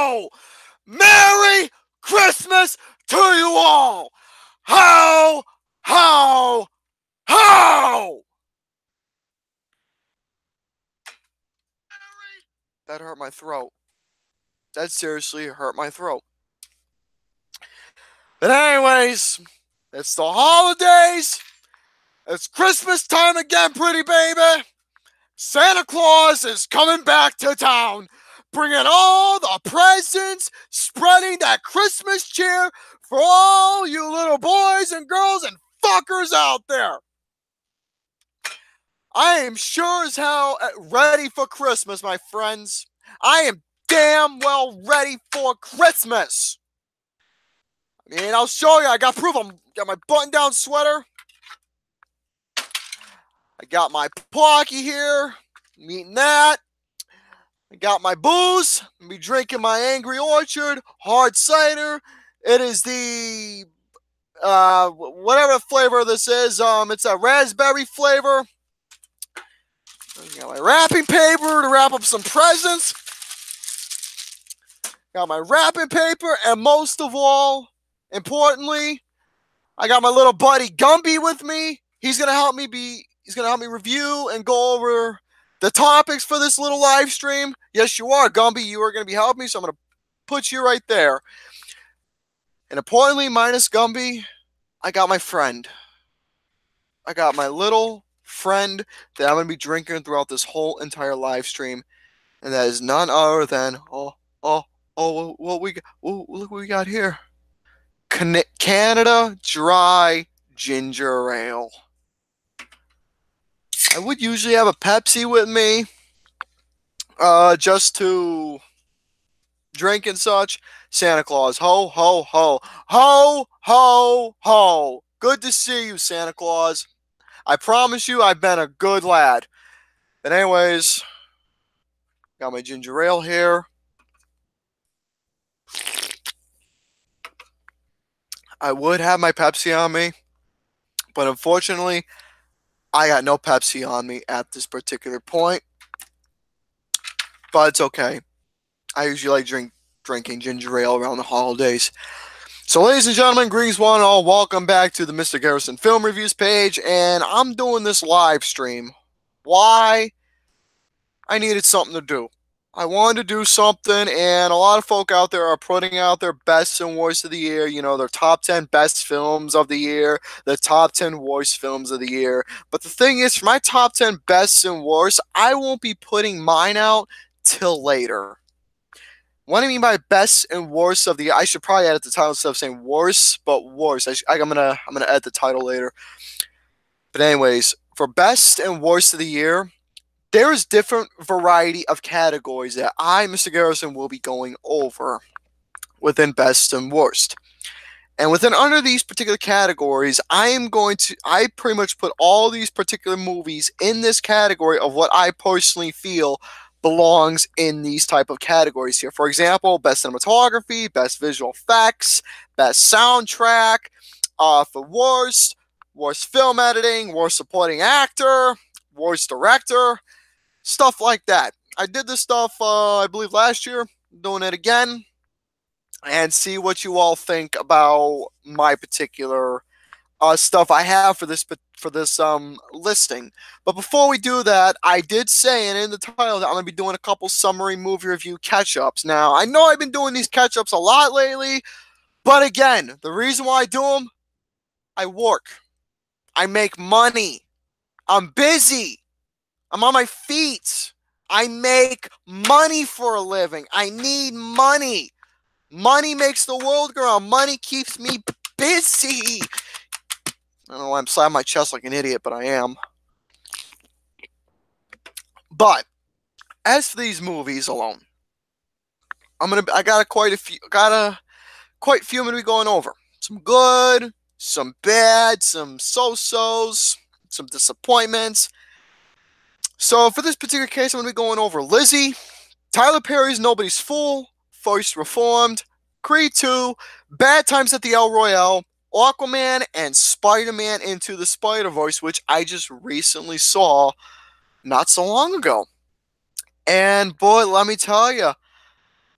ho! Merry Christmas to you all! Ho! Ho! Ho! That hurt my throat. That seriously hurt my throat. But anyways, it's the holidays. It's Christmas time again, pretty baby. Santa Claus is coming back to town, bringing all the presents, spreading that Christmas cheer for all you little boys and girls and fuckers out there. I am sure as hell ready for Christmas, my friends. I am damn well ready for Christmas. I mean, I'll show you. I got proof. I got my button-down sweater. I got my Pocky here. I'm eating that. I got my booze. I'll be drinking my Angry Orchard hard cider. It is the whatever flavor this is. It's a raspberry flavor. I got my wrapping paper to wrap up some presents. Got my wrapping paper, and most of all, importantly, I got my little buddy Gumby with me. He's gonna help me review and go over the topics for this little live stream. Yes, you are, Gumby. You are gonna be helping me, so I'm gonna put you right there. And importantly, minus Gumby, I got my friend. I got my little friend that I'm gonna be drinking throughout this whole entire live stream, and that is none other than look what we got here. Canada Dry Ginger Ale. I would usually have a Pepsi with me, just to drink and such. Santa Claus, ho, ho, ho. Ho, ho, ho. Good to see you, Santa Claus. I promise you I've been a good lad. But anyways, got my ginger ale here. I would have my Pepsi on me, but unfortunately, I got no Pepsi on me at this particular point. But it's okay. I usually like drinking ginger ale around the holidays. So ladies and gentlemen, greetings one and all. Welcome back to the Mr. Garrison Film Reviews page. And I'm doing this live stream. Why? I needed something to do. I wanted to do something, and a lot of folk out there are putting out their best and worst of the year. You know, their top 10 best films of the year, the top 10 worst films of the year. But the thing is, for my top 10 best and worst, I won't be putting mine out till later. What I mean by best and worst of the year, I should probably add at the title instead of saying worst, but worst. I'm gonna add the title later. But anyways, for best and worst of the year, there's different variety of categories that I, Mr. Garrison, will be going over within best and worst. And within under these particular categories, I pretty much put all these particular movies in this category of what I personally feel belongs in these type of categories here. For example, best cinematography, best visual effects, best soundtrack, for worst film editing, worst supporting actor, worst director, stuff like that. I did this stuff, I believe last year. I'm doing it again, and see what you all think about my particular stuff I have for this listing. But before we do that, I did say, and in the title, that I'm going to be doing a couple summary movie review catch-ups. Now, I know I've been doing these catch-ups a lot lately, but again, the reason why I do them, I work. I make money. I'm busy. I'm on my feet. I make money for a living. I need money. Money makes the world go round. Money keeps me busy. I don't know why I'm slapping my chest like an idiot, but I am. But as for these movies alone, I got quite a few I'm gonna be going over. Some good, some bad, some so-sos, some disappointments. So for this particular case, I'm gonna be going over Lizzie, Tyler Perry's Nobody's Fool, First Reformed, Creed 2, Bad Times at the El Royale, Aquaman, and Spiderman Into the Spider-Verse, which I just recently saw not so long ago. And boy, let me tell you,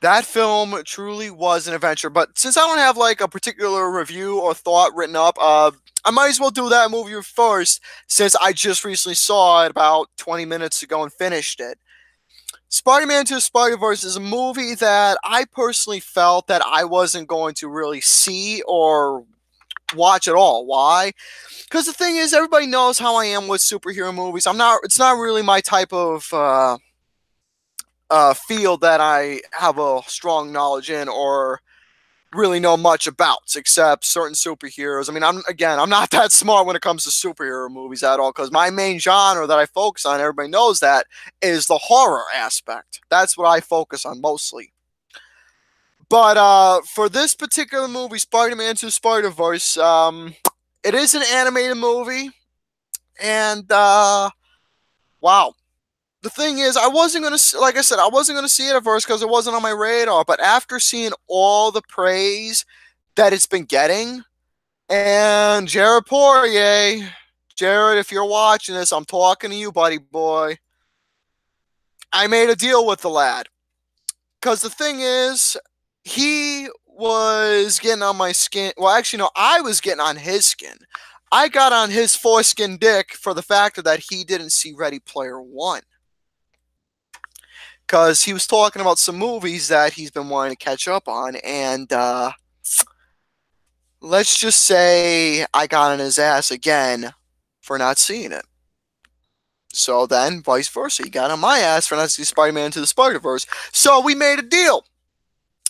That film truly was an adventure. But since I don't have like a particular review or thought written up, I might as well do that movie first, since I just recently saw it about 20 minutes ago and finished it. Spider-Man 2 Spider-Verse is a movie that I personally felt that I wasn't going to really see or watch at all. Why? Because the thing is, everybody knows how I am with superhero movies. I'm not. It's not really my type of field that I have a strong knowledge in or really know much about, except certain superheroes. I mean, I'm not that smart when it comes to superhero movies at all, because my main genre that I focus on, everybody knows that, is the horror aspect. That's what I focus on mostly. But for this particular movie, Spider-Man 2 Spider-Verse, it is an animated movie, and wow. The thing is, I wasn't gonna, like I said, I wasn't gonna see it at first because it wasn't on my radar. But after seeing all the praise that it's been getting, and Jared Poirier, Jared, if you're watching this, I'm talking to you, buddy boy. I made a deal with the lad. Because the thing is, he was getting on my skin. Well, actually, no, I was getting on his skin. I got on his foreskin dick for the fact that he didn't see Ready Player One. Because he was talking about some movies that he's been wanting to catch up on, and let's just say I got on his ass again for not seeing it. So then, vice versa, he got on my ass for not seeing Spider-Man Into the Spider-Verse. So we made a deal.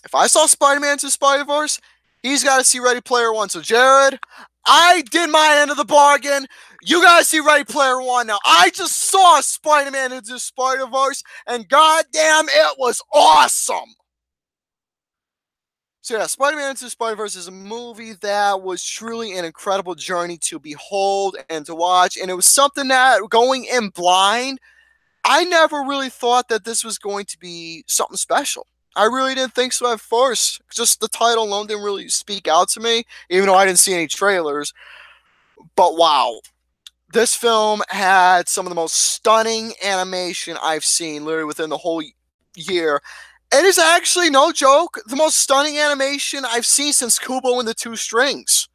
If I saw Spider-Man Into the Spider-Verse, he's got to see Ready Player One. So Jared, I did my end of the bargain. You gotta see Ready Player One now. I just saw Spider-Man Into the Spider-Verse, and goddamn, it was awesome. So yeah, Spider-Man Into the Spider-Verse is a movie that was truly an incredible journey to behold and to watch, and it was something that, going in blind, I never really thought that this was going to be something special. I really didn't think so at first. Just the title alone didn't really speak out to me, even though I didn't see any trailers. But wow, this film had some of the most stunning animation I've seen literally within the whole year. It is actually, no joke, the most stunning animation I've seen since Kubo and the Two Strings.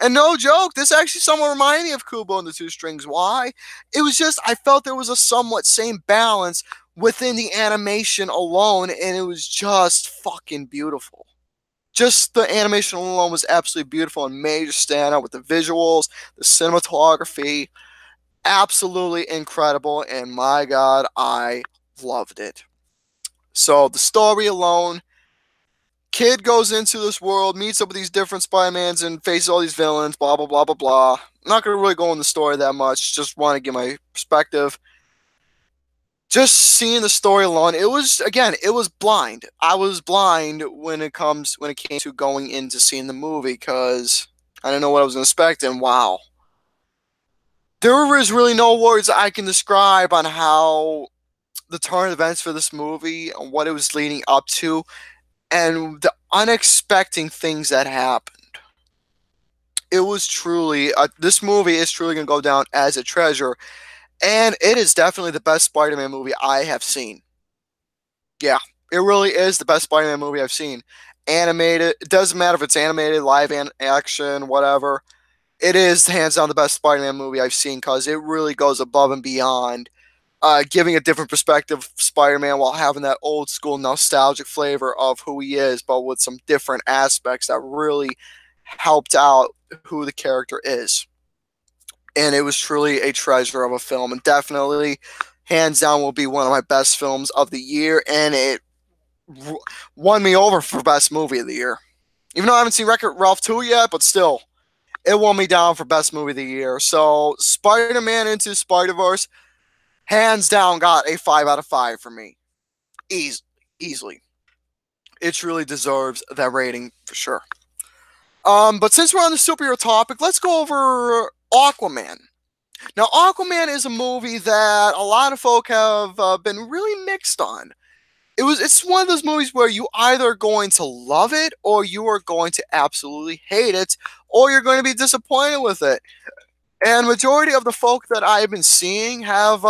And no joke, this actually somewhat reminded me of Kubo and the Two Strings. Why? It was just, I felt there was a somewhat same balance within the animation alone, and it was just fucking beautiful. Just the animation alone was absolutely beautiful and made it stand out with the visuals, the cinematography. Absolutely incredible, and my God, I loved it. So the story alone, kid goes into this world, meets up with these different Spider-Mans and faces all these villains, blah, blah, blah, blah, blah. I'm not going to really go in the story that much, just want to give my perspective. Just seeing the story alone, it was, again, it was blind. I was blind when it came to going into seeing the movie, because I didn't know what I was going to expect, and wow. There is really no words I can describe on how the turn of events for this movie, and what it was leading up to, and the unexpected things that happened. It was truly, this movie is truly going to go down as a treasure, and it is definitely the best Spider-Man movie I have seen. Yeah, it really is the best Spider-Man movie I've seen. Animated, it doesn't matter if it's animated, live action, whatever. It is hands down the best Spider-Man movie I've seen, because it really goes above and beyond, giving a different perspective of Spider-Man while having that old school nostalgic flavor of who he is, but with some different aspects that really helped out who the character is. And it was truly a treasure of a film, and definitely, hands down, will be one of my best films of the year, and it won me over for best movie of the year. Even though I haven't seen Wreck-It Ralph 2 yet, but still, it won me down for best movie of the year. So Spider-Man Into Spider-Verse, hands down, got a 5 out of 5 for me. Easily. It truly deserves that rating for sure. But since we're on the superhero topic, let's go over Aquaman. Now, Aquaman is a movie that a lot of folk have been really mixed on. It's one of those movies where you either are going to love it, or you are going to absolutely hate it, or you're going to be disappointed with it. And majority of the folk that I've been seeing have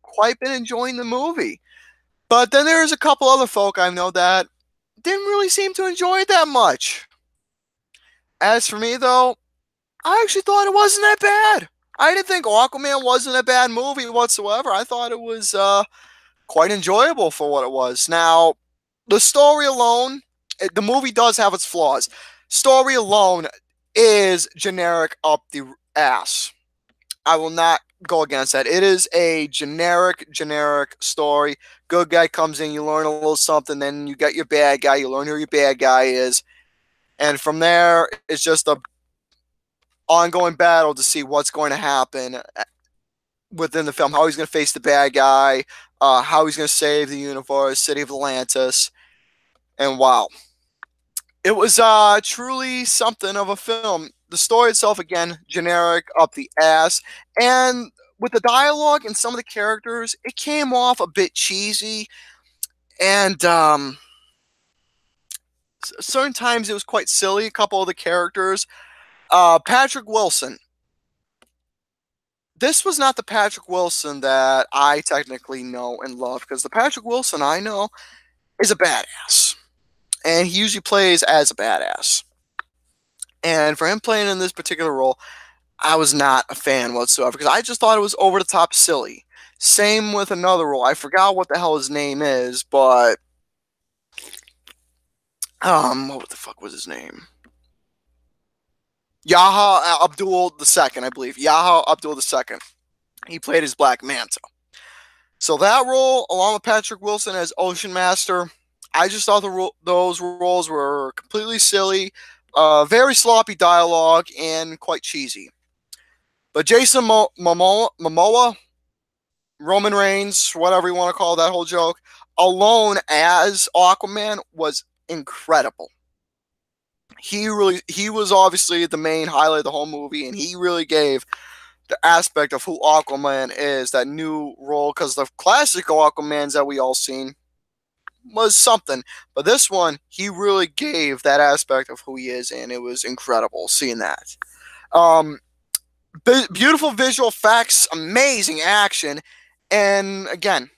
quite been enjoying the movie. But then there's a couple other folk I know that didn't really seem to enjoy it that much. As for me, though, I actually thought it wasn't that bad. I didn't think Aquaman wasn't a bad movie whatsoever. I thought it was quite enjoyable for what it was. Now, the story alone, the movie does have its flaws. Story alone is generic up the ass. I will not go against that. It is a generic story. Good guy comes in, you learn a little something, then you get your bad guy, you learn who your bad guy is, and from there, it's just a ongoing battle to see what's going to happen within the film, how he's going to face the bad guy, how he's going to save the universe, city of Atlantis, and wow, it was truly something of a film. The story itself, again, generic up the ass, and with the dialogue and some of the characters, it came off a bit cheesy, and certain times it was quite silly. A couple of the characters, Patrick Wilson. This was not the Patrick Wilson that I technically know and love, because the Patrick Wilson I know is a badass, and he usually plays as a badass. And for him playing in this particular role, I was not a fan whatsoever, because I just thought it was over the top silly. Same with another role. I forgot what the hell his name is, but what the fuck was his name? Yaha Abdul II, I believe. Yaha Abdul II. He played his Black Manta. So that role, along with Patrick Wilson as Ocean Master, I just thought those roles were completely silly, very sloppy dialogue, and quite cheesy. But Jason Momoa, Roman Reigns, whatever you want to call that whole joke, alone as Aquaman was incredible. He was obviously the main highlight of the whole movie, and he really gave the aspect of who Aquaman is, that new role, because the classic Aquamans that we all seen was something, but this one, he really gave that aspect of who he is, and it was incredible seeing that. Um, Beautiful visual effects, amazing action, and again,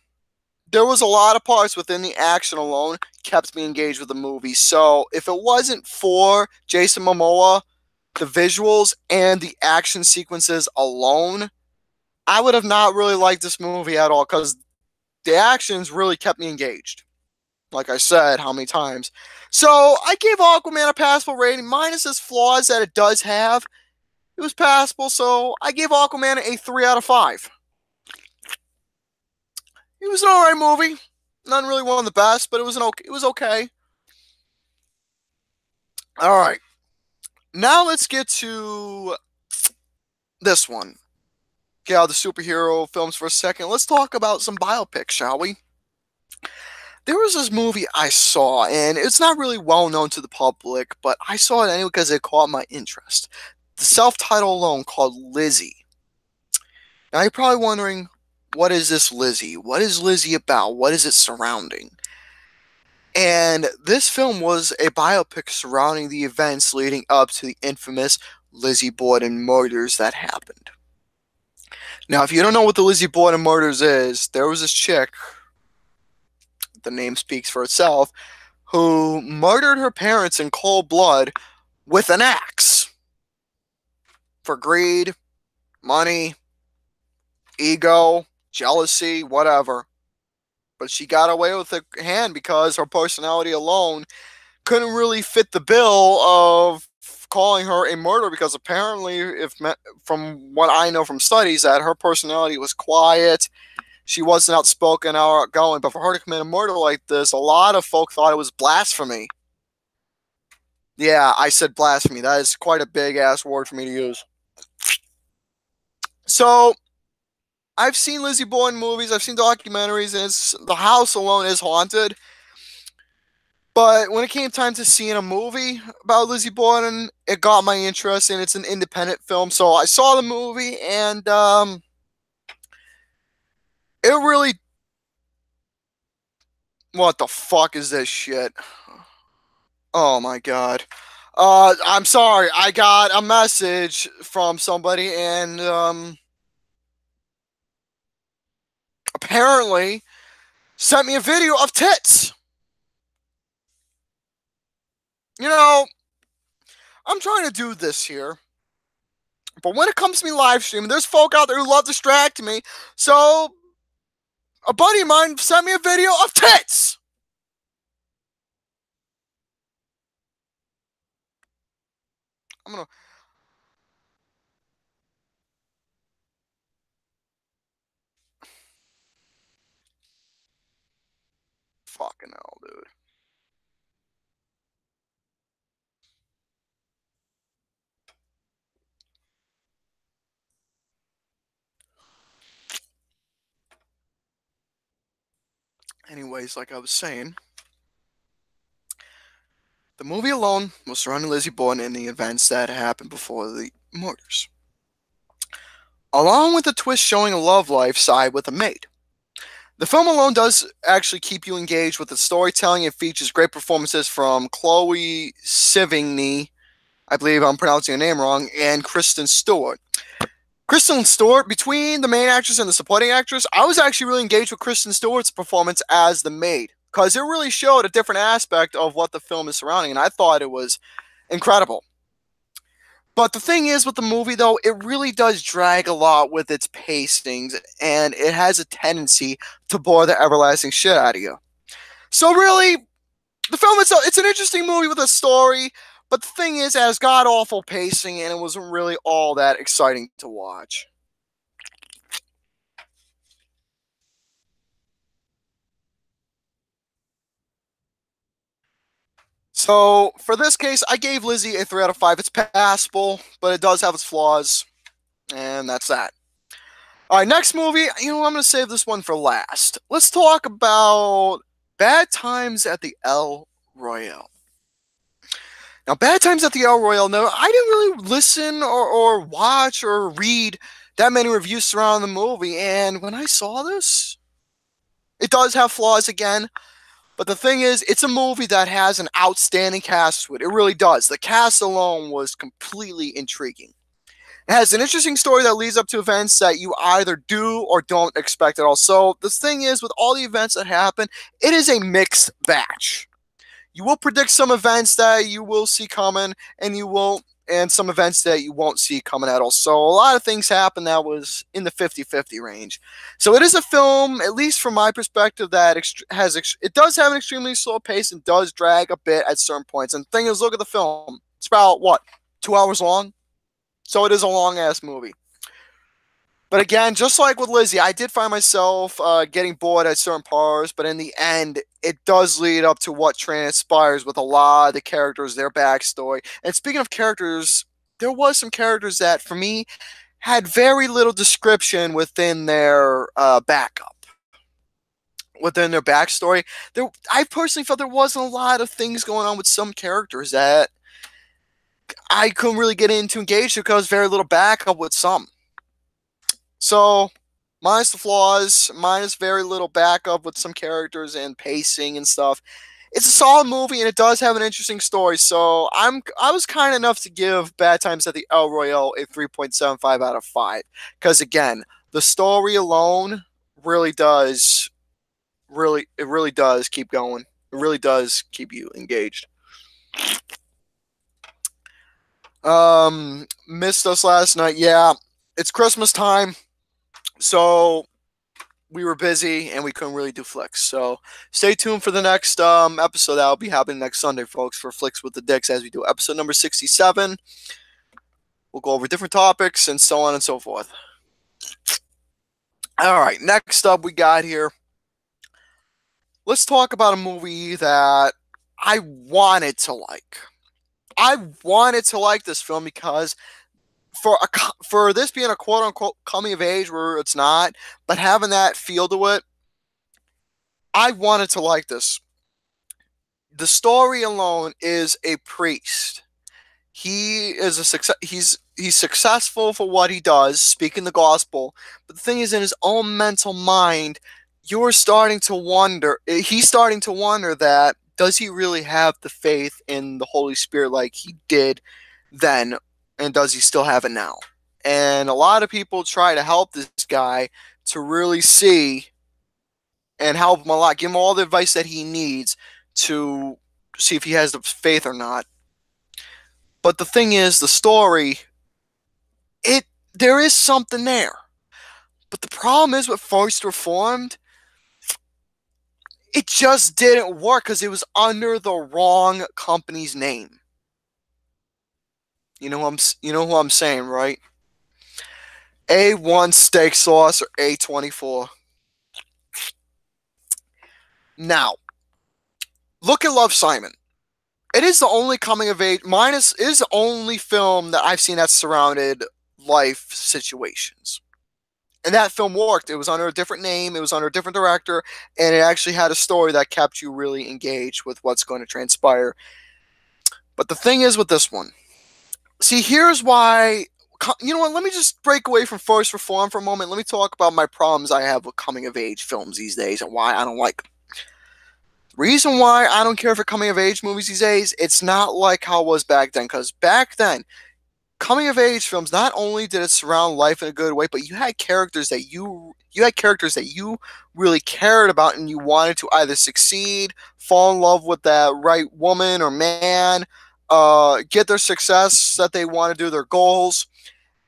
there was a lot of parts within the action alone kept me engaged with the movie. So if it wasn't for Jason Momoa, the visuals and the action sequences alone, I would have not really liked this movie at all, because the actions really kept me engaged. Like I said, how many times? So I gave Aquaman a passable rating, minus its flaws that it does have. It was passable, so I gave Aquaman a 3 out of 5. It was an alright movie. Not really one of the best, but it was okay. Alright. Now let's get to this one. Get out of the superhero films for a second. Let's talk about some biopics, shall we? There was this movie I saw, and it's not really well known to the public, but I saw it anyway because it caught my interest. The self-title alone, called Lizzie. Now you're probably wondering, what is this Lizzie? What is Lizzie about? What is it surrounding? And this film was a biopic surrounding the events leading up to the infamous Lizzie Borden murders that happened. Now, if you don't know what the Lizzie Borden murders is, there was this chick, the name speaks for itself, who murdered her parents in cold blood with an axe for greed, money, ego, jealousy, whatever. But she got away with the hand because her personality alone couldn't really fit the bill of calling her a murderer, because apparently, from what I know from studies, that her personality was quiet. She wasn't outspoken or outgoing, but for her to commit a murder like this, a lot of folk thought it was blasphemy. Yeah, I said blasphemy. That is quite a big ass word for me to use. So, I've seen Lizzie Borden movies, I've seen documentaries, and the house alone is haunted. But when it came time to seeing a movie about Lizzie Borden, it got my interest, and it's an independent film. So I saw the movie, and it really. What the fuck is this shit? Oh my god. I'm sorry. I got a message from somebody, and apparently sent me a video of tits. You know, I'm trying to do this here, but when it comes to me live streaming, there's folk out there who love distracting me. So a buddy of mine sent me a video of tits. I'm gonna fucking hell, dude. Anyways, like I was saying, the movie alone was surrounding Lizzie Borden and the events that happened before the murders, along with the twist showing a love life side with a maid. The film alone does actually keep you engaged with the storytelling. It features great performances from Chloe Sevigny, I believe I'm pronouncing her name wrong, and Kristen Stewart. Kristen Stewart, between the main actress and the supporting actress, I was actually really engaged with Kristen Stewart's performance as the maid because it really showed a different aspect of what the film is surrounding, and I thought it was incredible. But the thing is with the movie, though, it really does drag a lot with its pacings, and it has a tendency to bore the everlasting shit out of you. So really, the film itself, it's an interesting movie with a story, but the thing is, it has god awful pacing, and it wasn't really all that exciting to watch. So for this case, I gave Lizzie a 3 out of 5. It's passable, but it does have its flaws, and that's that. All right, next movie. I'm going to save this one for last. Let's talk about Bad Times at the El Royale. Now, Bad Times at the El Royale, no, I didn't really listen or watch or read that many reviews surrounding the movie, and when I saw this, it does have flaws again, but the thing is, it's a movie that has an outstanding cast to it. It really does. The cast alone was completely intriguing. It has an interesting story that leads up to events that you either do or don't expect at all. So the thing is, with all the events that happen, it is a mixed batch. You will predict some events that you will see coming, and you will, and some events that you won't see coming at all. So a lot of things happen that was in the 50-50 range. So it is a film, at least from my perspective, that it does have an extremely slow pace and does drag a bit at certain points. And the thing is, look at the film. It's about what, 2 hours long? So it is a long ass movie. But again, just like with Lizzie, I did find myself getting bored at certain parts, but in the end, it does lead up to what transpires with a lot of the characters, their backstory. And speaking of characters, there was some characters that, for me, had very little description within their backup, within their backstory. I personally felt there wasn't a lot of things going on with some characters that I couldn't really get into engaged because very little backup with some. So, minus the flaws, minus very little backup with some characters and pacing and stuff. It's a solid movie and it does have an interesting story. So I was kind enough to give Bad Times at the El Royale a 3.75 out of 5 because again, the story alone really does really does keep going. It really does keep you engaged. Missed us last night. Yeah, it's Christmas time. So we were busy and we couldn't really do flicks. So stay tuned for the next episode that will be happening next Sunday, folks, for Flicks with the Dicks as we do episode number 67. We'll go over different topics and so on and so forth. All right, next up we got here. Let's talk about a movie that I wanted to like. I wanted to like this film because for this being a quote unquote coming of age where it's not, but having that feel to it, I wanted to like this. The story alone is a priest. He is a success. He's successful for what he does, speaking the gospel. But the thing is, in his own mental mind, you're starting to wonder. He's starting to wonder that does he really have the faith in the Holy Spirit like he did then, and does he still have it now? And a lot of people try to help this guy to really see and help him a lot. Give him all the advice that he needs to see if he has the faith or not. But the thing is, the story, it there is something there. But the problem is with First Reformed, it just didn't work because it was under the wrong company's name. You know who I'm saying, right? A1 steak sauce or A24. Now, look at Love, Simon. It is the only coming of age minus is the only film that I've seen that surrounded life situations. And that film worked. It was under a different name, it was under a different director, and it actually had a story that kept you really engaged with what's going to transpire. But the thing is with this one, see, here's why. You know what? Let me just break away from First Reform for a moment. Let me talk about my problems I have with coming of age films these days and why I don't like them. The reason why I don't care for coming of age movies these days, it's not like how it was back then. Because back then, coming of age films, not only did it surround life in a good way, but you had characters that you really cared about and you wanted to either succeed, fall in love with that right woman or man, get their success that they want to do, their goals,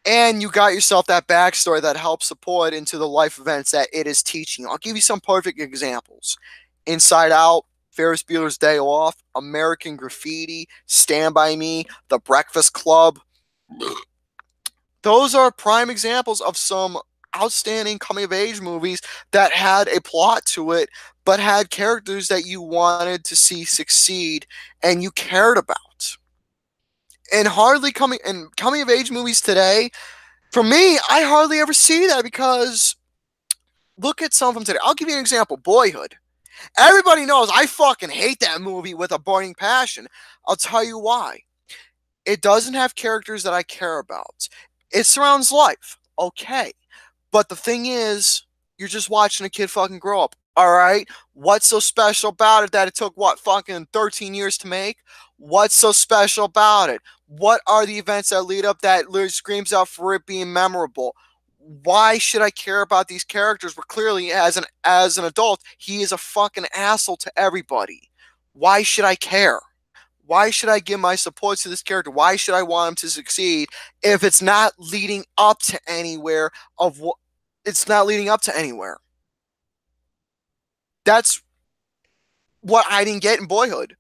and you got yourself that backstory that helps support into the life events that it is teaching. I'll give you some perfect examples. Inside Out, Ferris Bueller's Day Off, American Graffiti, Stand By Me, The Breakfast Club. Those are prime examples of some outstanding coming of age movies that had a plot to it, but had characters that you wanted to see succeed and you cared about. And coming of age movies today, for me, I hardly ever see that because look at some of them today. I'll give you an example. Boyhood. Everybody knows I fucking hate that movie with a burning passion. I'll tell you why. It doesn't have characters that I care about. It surrounds life. Okay. But the thing is, you're just watching a kid fucking grow up. All right? What's so special about it that it took, what, fucking 13 years to make? What's so special about it? What are the events that lead up that literally screams out for it being memorable? Why should I care about these characters? Where clearly, as an adult, he is a fucking asshole to everybody. Why should I care? Why should I give my support to this character? Why should I want him to succeed if it's not leading up to anywhere of what it's not leading up to anywhere? That's what I didn't get in Boyhood.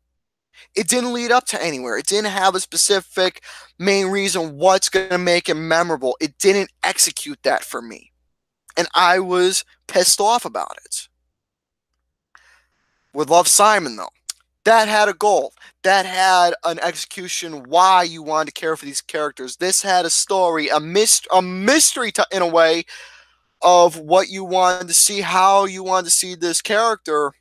It didn't lead up to anywhere. It didn't have a specific main reason what's going to make it memorable. It didn't execute that for me. And I was pissed off about it. With Love, Simon, though, that had a goal. That had an execution why you wanted to care for these characters. This had a story, a mystery in a way of what you wanted to see, how you wanted to see this character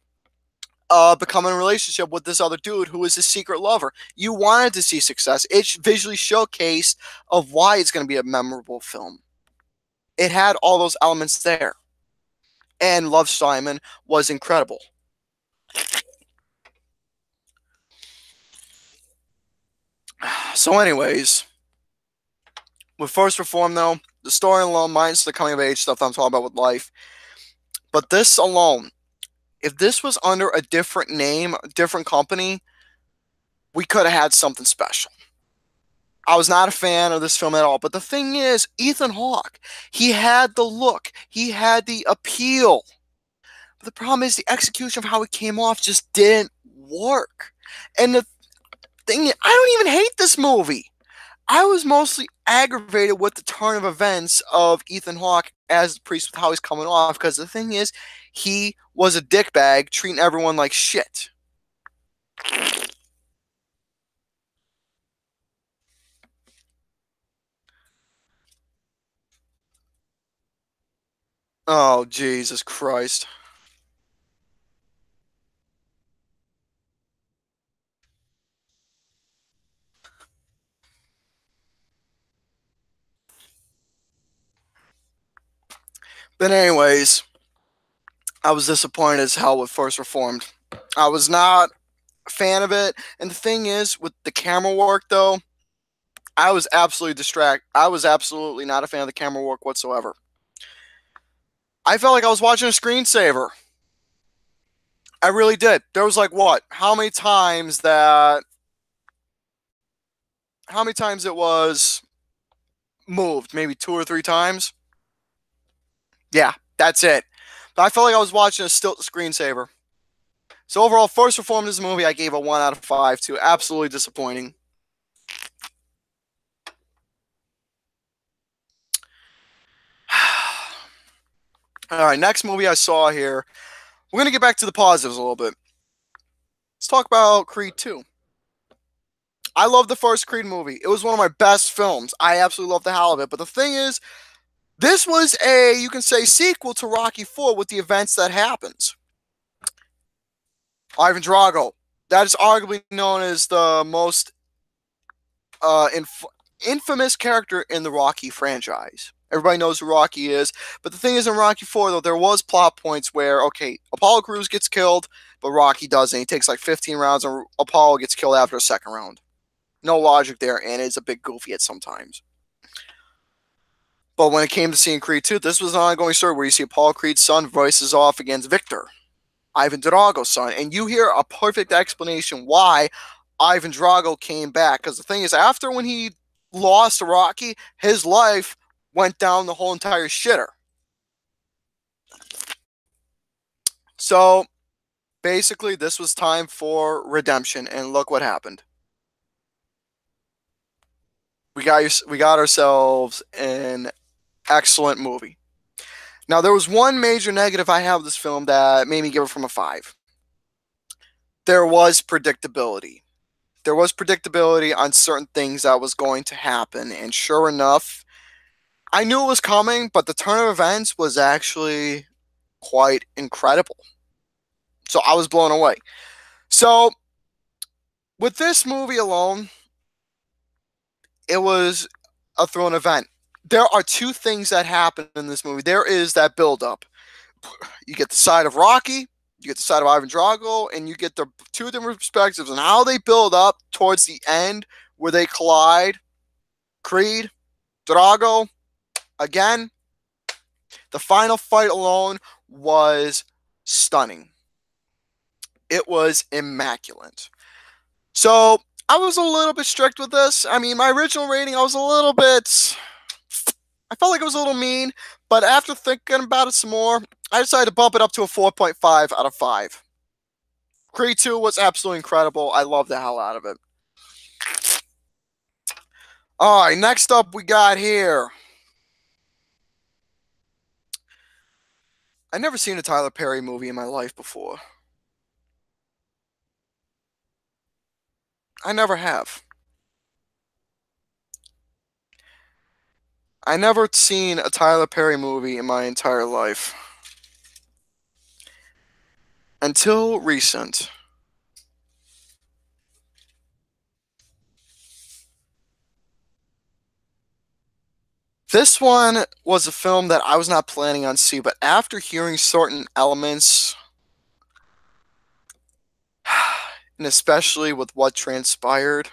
become in a relationship with this other dude who is his secret lover. You wanted to see success. It visually showcased of why it's going to be a memorable film. It had all those elements there. And Love, Simon was incredible. So anyways, with First Reform though, the story alone minus the coming of age stuff I'm talking about with life. But this alone, if this was under a different name, a different company, we could have had something special. I was not a fan of this film at all. But the thing is, Ethan Hawke, he had the look, he had the appeal. But the problem is the execution of how it came off just didn't work. And the thing is, I don't even hate this movie. I was mostly aggravated with the turn of events of Ethan Hawke as the priest with how he's coming off, because the thing is, he was a dickbag treating everyone like shit. Oh, Jesus Christ. But anyways, I was disappointed as hell with First Reformed. I was not a fan of it. And the thing is, with the camera work though, I was absolutely distracted. I was absolutely not a fan of the camera work whatsoever. I felt like I was watching a screensaver. I really did. There was like what? How many times it was moved? Maybe two or three times? Yeah, that's it. But I felt like I was watching a still screensaver. So overall, first performance in this movie, I gave a 1 out of 5 to. Absolutely disappointing. All right, next movie I saw here. We're gonna get back to the positives a little bit. Let's talk about Creed 2. I love the first Creed movie. It was one of my best films. I absolutely love the hell of it. But the thing is, this was you can say, sequel to Rocky 4 with the events that happens. Ivan Drago. That is arguably known as the most infamous character in the Rocky franchise. Everybody knows who Rocky is. But the thing is, in Rocky 4, though, there was plot points where, okay, Apollo Crews gets killed, but Rocky doesn't. He takes like 15 rounds, and Apollo gets killed after a second round. No logic there, and it's a bit goofy at sometimes. But when it came to seeing Creed 2, this was an ongoing story where you see Apollo Creed's son voices off against Victor, Ivan Drago's son, and you hear a perfect explanation why Ivan Drago came back. Because the thing is, after when he lost to Rocky, his life went down the whole entire shitter. So basically, this was time for redemption, and look what happened. We got ourselves an excellent movie. Now, there was one major negative I have of this film that made me give it from a 5. There was predictability. There was predictability on certain things that was going to happen, and sure enough, I knew it was coming, but the turn of events was actually quite incredible. So I was blown away. So with this movie alone, it was a thrilling event. There are two things that happen in this movie. There is that build-up. You get the side of Rocky, you get the side of Ivan Drago, and you get the two different perspectives and how they build up towards the end where they collide. Creed, Drago, again, the final fight alone was stunning. It was immaculate. So I was a little bit strict with this. I mean, my original rating, I felt like it was a little mean, but after thinking about it some more, I decided to bump it up to a 4.5 out of 5. Creed 2 was absolutely incredible. I love the hell out of it. All right, next up we got here. I've never seen a Tyler Perry movie in my life before. I never have. I never seen a Tyler Perry movie in my entire life. Until recent. This one was a film that I was not planning on seeing, but after hearing certain elements, and especially with what transpired,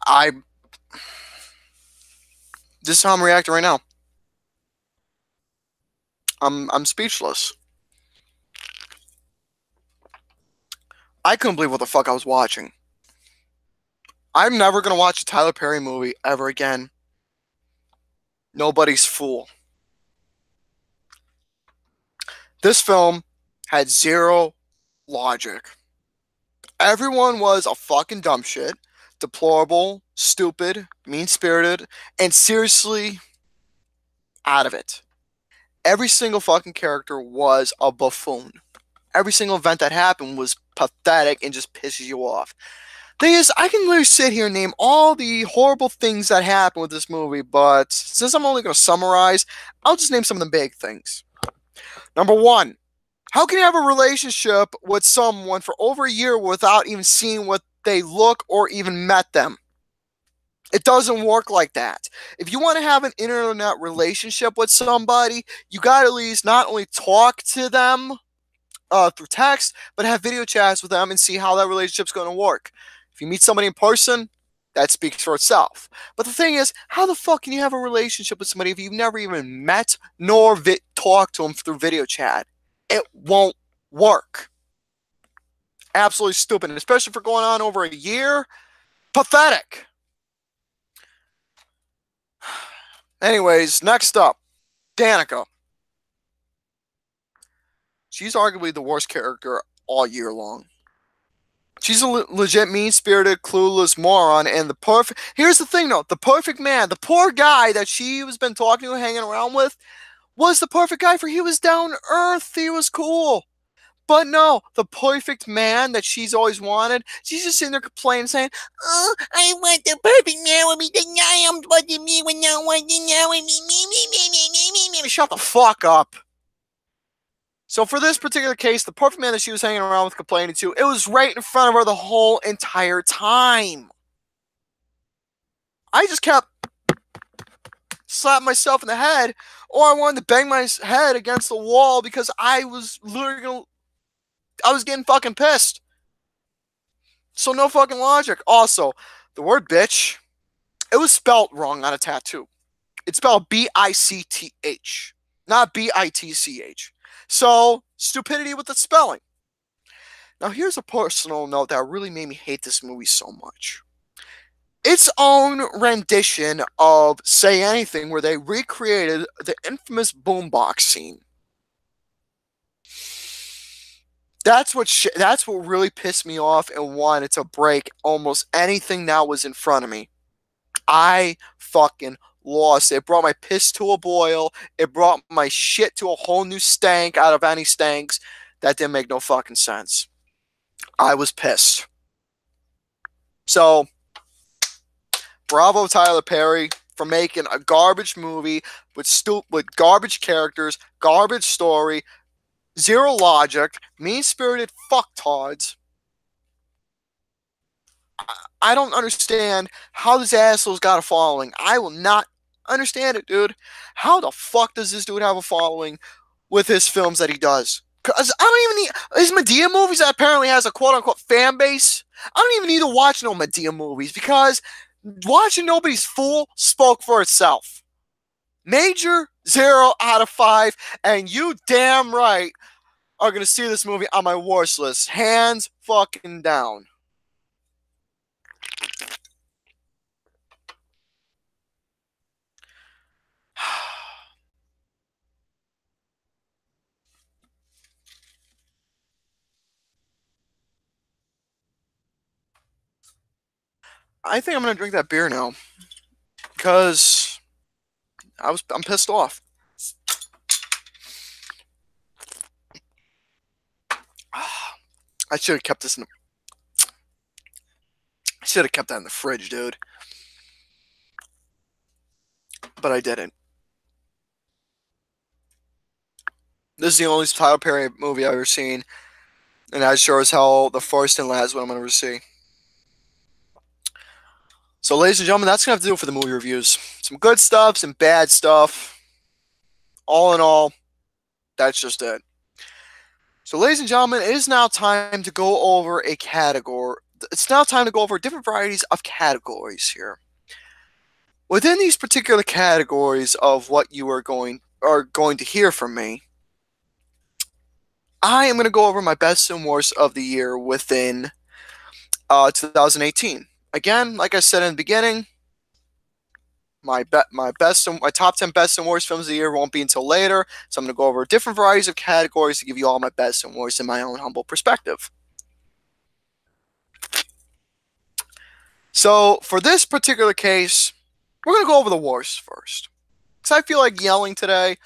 I this is how I'm reacting right now. I'm speechless. I couldn't believe what the fuck I was watching. I'm never gonna watch a Tyler Perry movie ever again. Nobody's fool. This film had zero logic. Everyone was a fucking dumb shit, deplorable, stupid, mean spirited, and seriously out of it. Every single fucking character was a buffoon. Every single event that happened was pathetic and just pisses you off. Thing is, I can literally sit here and name all the horrible things that happened with this movie, but since I'm only going to summarize, I'll just name some of the big things. Number one, how can you have a relationship with someone for over a year without even seeing what they look or even met them? It doesn't work like that. If you want to have an internet relationship with somebody, you got to at least not only talk to them through text, but have video chats with them and see how that relationship's going to work. If you meet somebody in person, that speaks for itself. But the thing is, how the fuck can you have a relationship with somebody if you've never even met nor talked to them through video chat? It won't work. Absolutely stupid, especially for going on over a year. Pathetic. Anyways, next up, Danica. She's arguably the worst character all year long. She's a legit mean-spirited, clueless moron, and the perfect. Here's the thing, though: the perfect man, the poor guy that she has been talking to, hanging around with, was the perfect guy for. He was down to earth. He was cool. But no, the perfect man that she's always wanted, she's just sitting there complaining, saying, "Oh, I want the perfect man with me. Deny him, but me when no one know me. Shut the fuck up." So for this particular case, the perfect man that she was hanging around with, complaining to, it was right in front of her the whole entire time. I just kept slapping myself in the head, or I wanted to bang my head against the wall because I was literally I was getting fucking pissed. So no fucking logic. Also, the word bitch, it was spelled wrong on a tattoo. It's spelled B-I-C-T-H, not B-I-T-C-H. So, stupidity with the spelling. Now, here's a personal note that really made me hate this movie so much. Its own rendition of Say Anything, where they recreated the infamous boombox scene. That's what really pissed me off and wanted to break almost anything that was in front of me. I fucking lost. It brought my piss to a boil. It brought my shit to a whole new stank out of any stanks. That didn't make no fucking sense. I was pissed. So, bravo Tyler Perry for making a garbage movie with garbage characters, garbage story, zero logic, mean-spirited fucktards. I don't understand how this asshole's got a following. I will not understand it, dude. How the fuck does this dude have a following with his films that he does? Because I don't even need his Medea movies that apparently has a quote-unquote fan base. I don't even need to watch no Medea movies because watching Nobody's Fool spoke for itself. Major 0 out of 5, and you damn right are going to see this movie on my worst list. Hands fucking down. I think I'm going to drink that beer now because I'm pissed off. I should have kept this in the, I should have kept that in the fridge, dude. But I didn't. This is the only Tyler Perry movie I've ever seen, and that's sure as hell the first and last one I'm going to ever see. So, ladies and gentlemen, that's going to have to do it for the movie reviews. Some good stuff, some bad stuff. All in all, that's just it. So, ladies and gentlemen, it is now time to go over a category. It's now time to go over different varieties of categories here. Within these particular categories of what you are going to hear from me, I am going to go over my best and worst of the year within 2018. Again, like I said in the beginning, my top 10 best and worst films of the year won't be until later. So I'm going to go over different varieties of categories to give you all my best and worst in my own humble perspective. So for this particular case, we're going to go over the worst first. Because I feel like yelling today.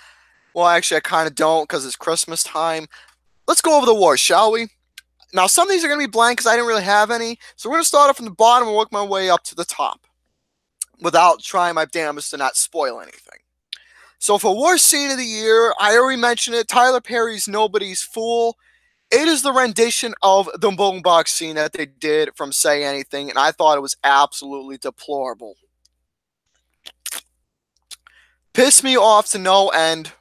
Well, actually, I kind of don't because it's Christmas time. Let's go over the worst, shall we? Now, some of these are going to be blank because I didn't really have any. So we're going to start off from the bottom and work my way up to the top without trying my damnedest to not spoil anything. So for worst scene of the year, I already mentioned it, Tyler Perry's Nobody's Fool. It is the rendition of the boombox scene that they did from Say Anything, and I thought it was absolutely deplorable. Pissed me off to no end,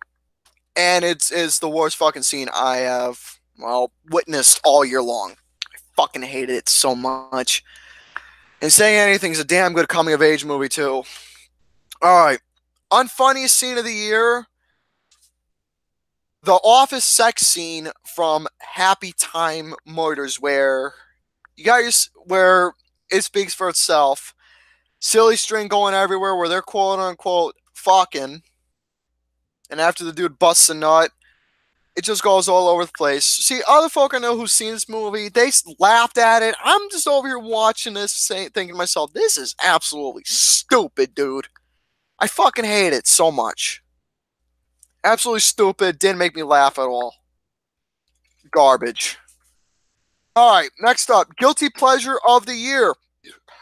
and it's the worst fucking scene I have, well, witnessed all year long. I fucking hated it so much. And Saying Anything's a damn good coming of age movie too. All right, unfunniest scene of the year: the office sex scene from Happy Time Murders, where you guys where it speaks for itself. Silly string going everywhere, where they're quote unquote fucking, and after the dude busts a nut, it just goes all over the place. See, other folk I know who've seen this movie, they laughed at it. I'm just over here watching this, thinking to myself, this is absolutely stupid, dude. I fucking hate it so much. Absolutely stupid. Didn't make me laugh at all. Garbage. All right, next up, guilty pleasure of the year.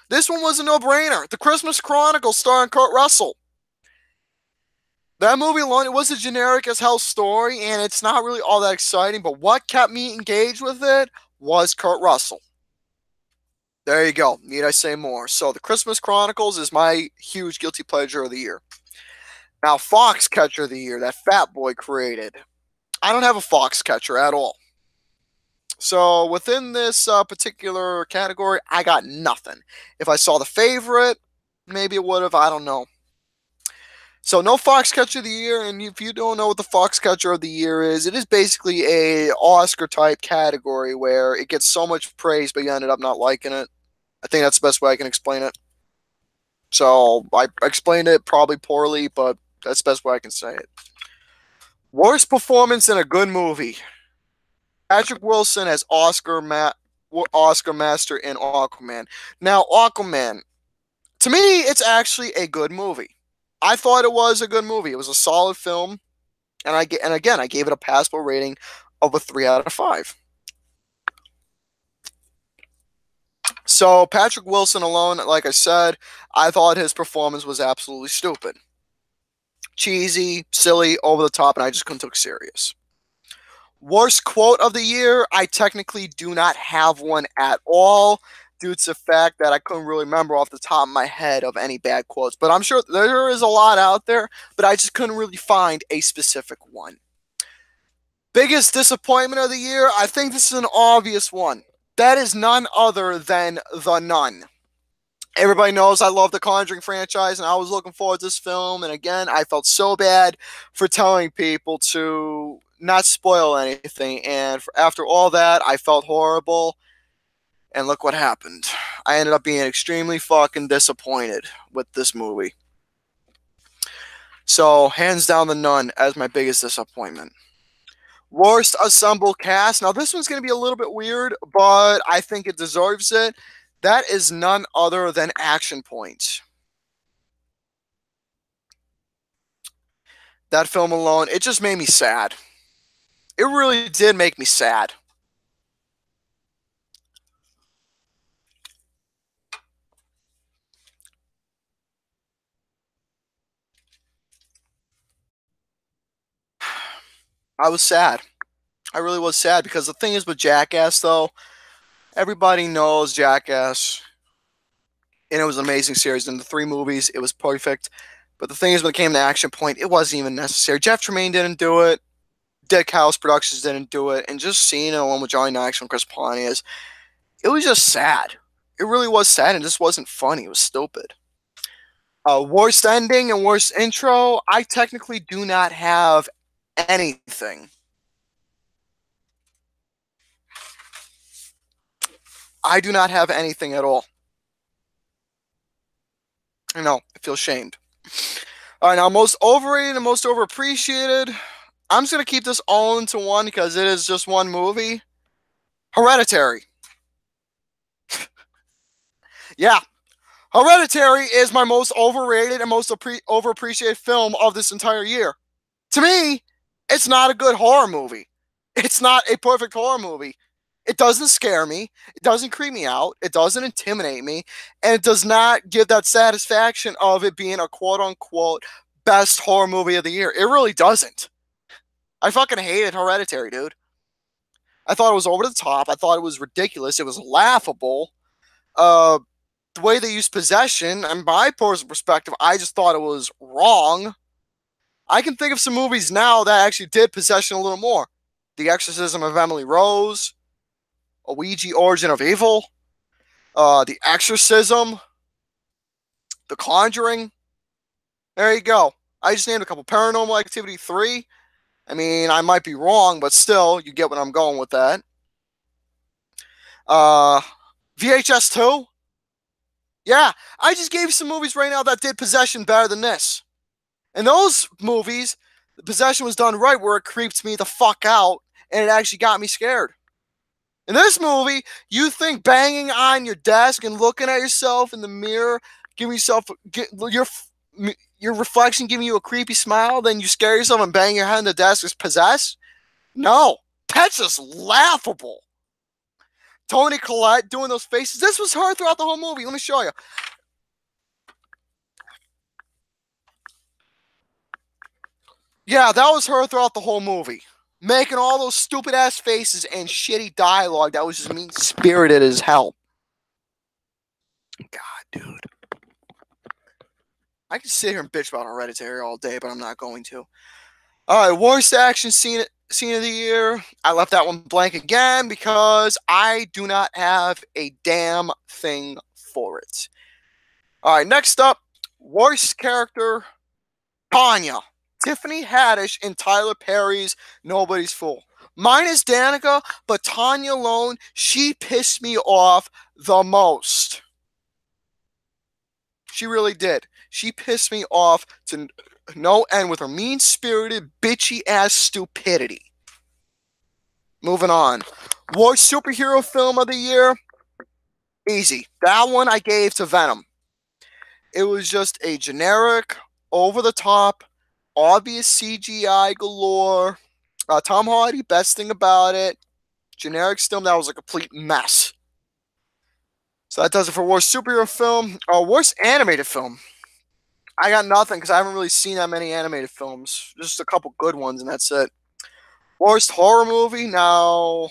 This one was a no-brainer. The Christmas Chronicles starring Kurt Russell. That movie alone, it was a generic as hell story, and it's not really all that exciting, but what kept me engaged with it was Kurt Russell. There you go. Need I say more? So, The Christmas Chronicles is my huge guilty pleasure of the year. Now, Foxcatcher of the year, that Fat Boy created. I don't have a Foxcatcher at all. So, within this particular category, I got nothing. If I saw The Favorite, maybe it would have. I don't know. So no Foxcatcher of the Year, and if you don't know what the Foxcatcher of the Year is, it is basically a Oscar type category where it gets so much praise, but you ended up not liking it. I think that's the best way I can explain it. So I explained it probably poorly, but that's the best way I can say it. Worst performance in a good movie: Patrick Wilson as Oscar Master in Aquaman. Now, Aquaman, to me, it's actually a good movie. I thought it was a good movie. It was a solid film, and I gave it a passable rating of a 3 out of 5. So Patrick Wilson alone, like I said, I thought his performance was absolutely stupid, cheesy, silly, over the top, and I just couldn't take it serious. Worst quote of the year: I technically do not have one at all, due to the fact that I couldn't really remember off the top of my head of any bad quotes. But I'm sure there is a lot out there, but I just couldn't really find a specific one. Biggest disappointment of the year: I think this is an obvious one. That is none other than The Nun. Everybody knows I love the Conjuring franchise, and I was looking forward to this film. And again, I felt so bad for telling people to not spoil anything. And after all that, I felt horrible. And look what happened. I ended up being extremely fucking disappointed with this movie. So, hands down, The Nun as my biggest disappointment. Worst ensemble cast. Now, this one's going to be a little bit weird, but I think it deserves it. That is none other than Action Point. That film alone, it just made me sad. It really did make me sad. I was sad. I really was sad because the thing is with Jackass, though, everybody knows Jackass, and it was an amazing series. In the 3 movies, it was perfect. But the thing is, when it came to Action Point, it wasn't even necessary. Jeff Tremaine didn't do it. Dick House Productions didn't do it. And just seeing it along with Johnny Knoxville and Chris Pontius, it was just sad. It really was sad, and just wasn't funny. It was stupid. Worst ending and worst intro, I technically do not have anything. I do not have anything at all. I know, I feel shamed. All right, now most overrated and most overappreciated. I'm just going to keep this all into one because it is just one movie. Hereditary. Yeah. Hereditary is my most overrated and most overappreciated film of this entire year. To me, it's not a good horror movie. It's not a perfect horror movie. It doesn't scare me. It doesn't creep me out. It doesn't intimidate me. And it does not give that satisfaction of it being a quote-unquote best horror movie of the year. It really doesn't. I fucking hated Hereditary, dude. I thought it was over the top. I thought it was ridiculous. It was laughable. The way they used possession, and my personal perspective, I just thought it was wrong. I can think of some movies now that actually did possession a little more. The Exorcism of Emily Rose, A Ouija Origin of Evil. The Exorcism, The Conjuring. There you go. I just named a couple. Paranormal Activity 3. I mean, I might be wrong, but still, you get what I'm going with that. Uh, VHS 2. Yeah, I just gave you some movies right now that did Possession better than this. In those movies, the Possession was done right where it creeped me the fuck out and it actually got me scared. In this movie, you think banging on your desk and looking at yourself in the mirror, giving yourself your reflection giving you a creepy smile, then you scare yourself and bang your head on the desk is possessed? No, that's just laughable. Toni Collette doing those faces. This was her throughout the whole movie. Let me show you. Yeah, that was her throughout the whole movie. Making all those stupid ass faces and shitty dialogue that was just mean spirited as hell. God, dude. I could sit here and bitch about Hereditary all day, but I'm not going to. All right, worst action scene of the year. I left that one blank again because I do not have a damn thing for it. All right, next up, worst character, Tanya. Tiffany Haddish in Tyler Perry's Nobody's Fool. Mine is Danica, but Tanya alone, she pissed me off the most. She really did. She pissed me off to no end with her mean-spirited, bitchy-ass stupidity. Moving on. Worst superhero film of the year? Easy. That one I gave to Venom. It was just a generic, over-the-top, obvious CGI galore. Tom Hardy, best thing about it. Generic film that was a complete mess. So that does it for worst superhero film. Worst animated film. I got nothing because I haven't really seen that many animated films. Just a couple good ones, and that's it. Worst horror movie? Now,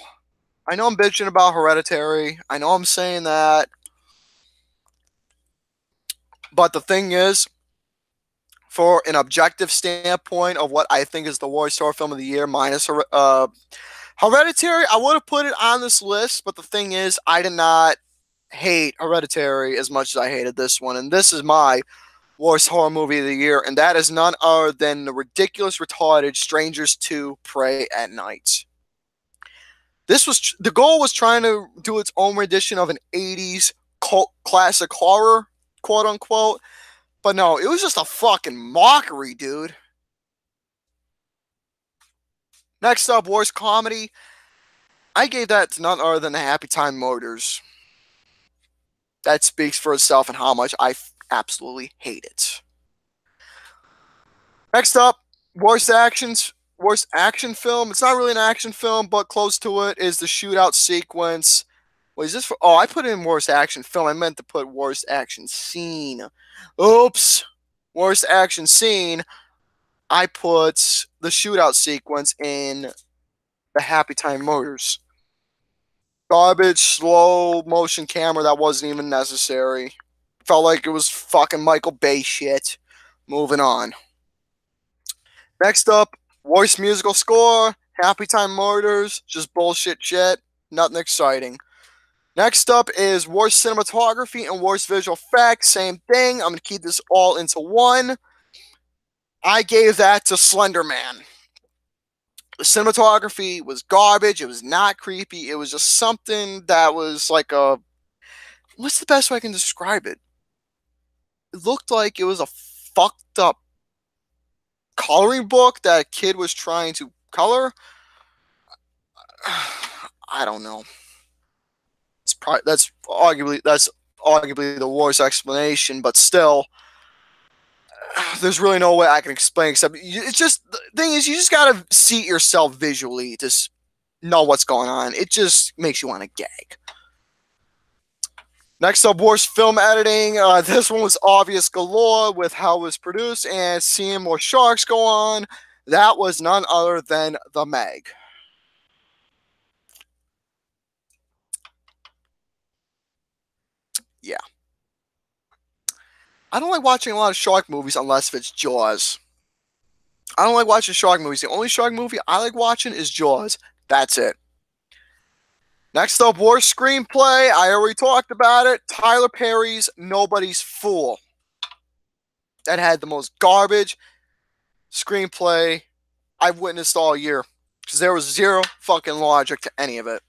I know I'm bitching about Hereditary. I know I'm saying that. But the thing is, for an objective standpoint of what I think is the worst horror film of the year, minus Hereditary, I would have put it on this list. But the thing is, I did not hate Hereditary as much as I hated this one. And this is my worst horror movie of the year, and that is none other than the ridiculous, retarded Strangers 2 Pray at Night. This was the goal was trying to do its own rendition of an 80s cult classic horror, quote unquote. But no, it was just a fucking mockery, dude. Next up, worst comedy. I gave that to none other than the Happy Time Murders. That speaks for itself and how much I absolutely hate it. Next up, worst action film. It's not really an action film, but close to it is the shootout sequence. What is this for? Oh, I put in worst action film. I meant to put worst action scene. Oops. Worst action scene. I put the shootout sequence in the Happy Time Murders. Garbage, slow motion camera that wasn't even necessary. Felt like it was fucking Michael Bay shit. Moving on. Next up, worst musical score, Happy Time Murders, just bullshit shit, nothing exciting. Next up is worst cinematography and worst visual effects, same thing. I'm going to keep this all into one. I gave that to Slender Man. The cinematography was garbage. It was not creepy. It was just something that was like a... What's the best way I can describe it? It looked like it was a fucked up coloring book that a kid was trying to color. I don't know. That's arguably the worst explanation, but still, there's really no way I can explain except it's just the thing is you just gotta see it yourself visually to know what's going on. It just makes you want to gag. Next up, worst film editing. This one was obvious galore with how it was produced and seeing more sharks go on. That was none other than The Meg. Yeah. I don't like watching a lot of shark movies unless if it's Jaws. I don't like watching shark movies. The only shark movie I like watching is Jaws. That's it. Next up, worst screenplay. I already talked about it. Tyler Perry's Nobody's Fool. That had the most garbage screenplay I've witnessed all year. Because there was zero fucking logic to any of it.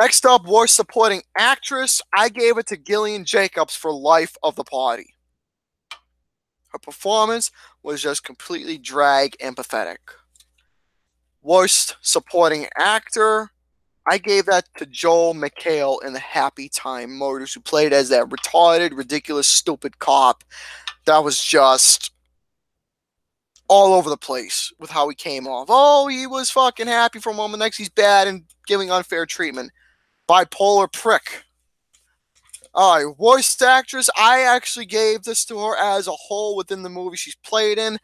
Next up, worst supporting actress. I gave it to Gillian Jacobs for Life of the Party. Her performance was just completely drag and pathetic. Worst supporting actor. I gave that to Joel McHale in the Happy Time Murders, who played as that retarded, ridiculous, stupid cop that was just all over the place with how he came off. Oh, he was fucking happy for a moment, next he's bad and giving unfair treatment. Bipolar prick. Alright, worst actress. I actually gave this to her as a whole within the movie she's played in.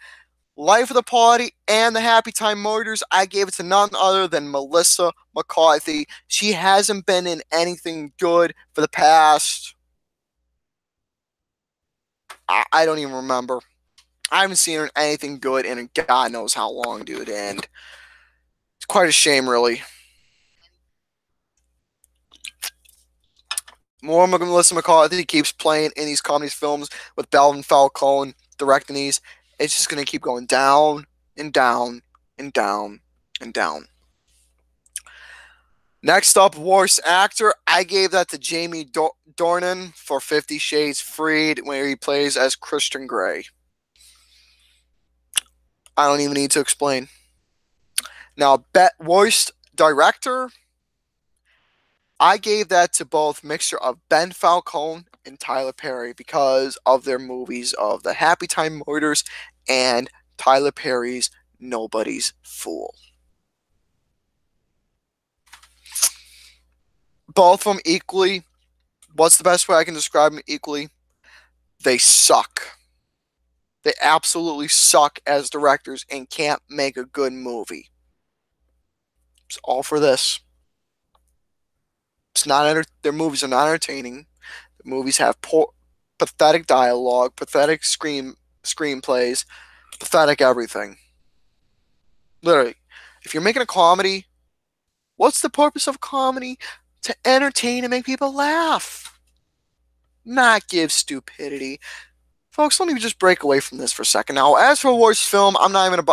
Life of the Party and the Happy Time Murders, I gave it to none other than Melissa McCarthy. She hasn't been in anything good for the past. I don't even remember. I haven't seen her in anything good in God knows how long, dude. And it's quite a shame, really. More Melissa McCarthy keeps playing in these comedy films with Balvin Falcone directing these. It's just going to keep going down and down and down and down. Next up, worst actor. I gave that to Jamie Dornan for 50 Shades Freed, where he plays as Christian Grey. I don't even need to explain. Now, worst director. I gave that to both mixture of Ben Falcone and Tyler Perry because of their movies of The Happy Time Murders and Tyler Perry's Nobody's Fool. Both of them equally. What's the best way I can describe them equally? They suck. They absolutely suck as directors and can't make a good movie. It's all for this. It's not their movies are not entertaining. The movies have poor, pathetic dialogue, pathetic screenplays, pathetic everything. Literally, if you're making a comedy, what's the purpose of comedy? To entertain and make people laugh, not give stupidity. Folks, let me just break away from this for a second. Now, as for worst film, I'm not even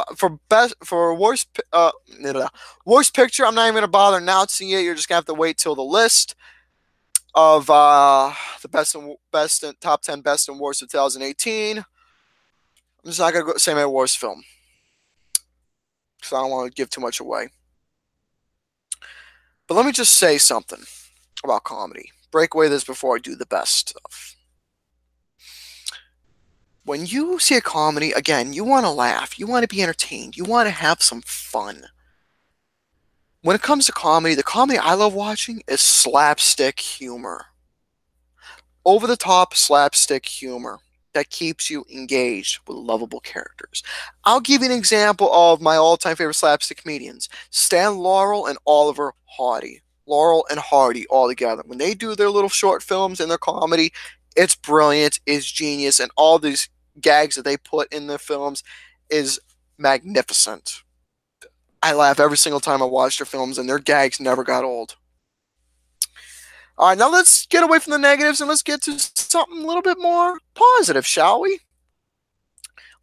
for worst picture. I'm not even gonna bother announcing it. You're just gonna have to wait till the list of the best and top 10 best and worst of 2018. I'm just not gonna say my worst film because I don't want to give too much away. But let me just say something about comedy. Break away this before I do the best stuff. When you see a comedy, again, you want to laugh, you want to be entertained, you want to have some fun. When it comes to comedy, the comedy I love watching is slapstick humor. Over the top slapstick humor that keeps you engaged with lovable characters. I'll give you an example of my all time favorite slapstick comedians Stan Laurel and Oliver Hardy. Laurel and Hardy all together. When they do their little short films and their comedy, it's brilliant, it's genius, and all these gags that they put in their films is magnificent. I laugh every single time I watch their films, and their gags never got old. All right, now let's get away from the negatives and let's get to something a little bit more positive, shall we?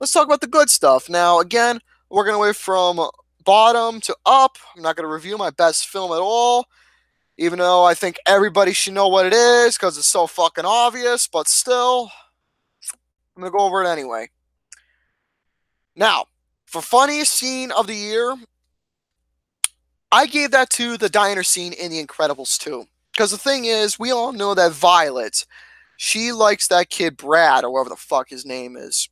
Let's talk about the good stuff. Now, again, we're going away from bottom to up. I'm not going to review my best film at all, even though I think everybody should know what it is because it's so fucking obvious, but still, I'm going to go over it anyway. Now, for funniest scene of the year, I gave that to the diner scene in The Incredibles 2. Because the thing is, we all know that Violet, she likes that kid Brad, or whatever the fuck his name is.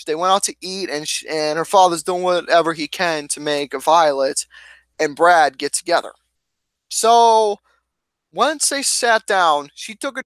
They went out to eat, and her father's doing whatever he can to make Violet and Brad get together. So once they sat down, she took a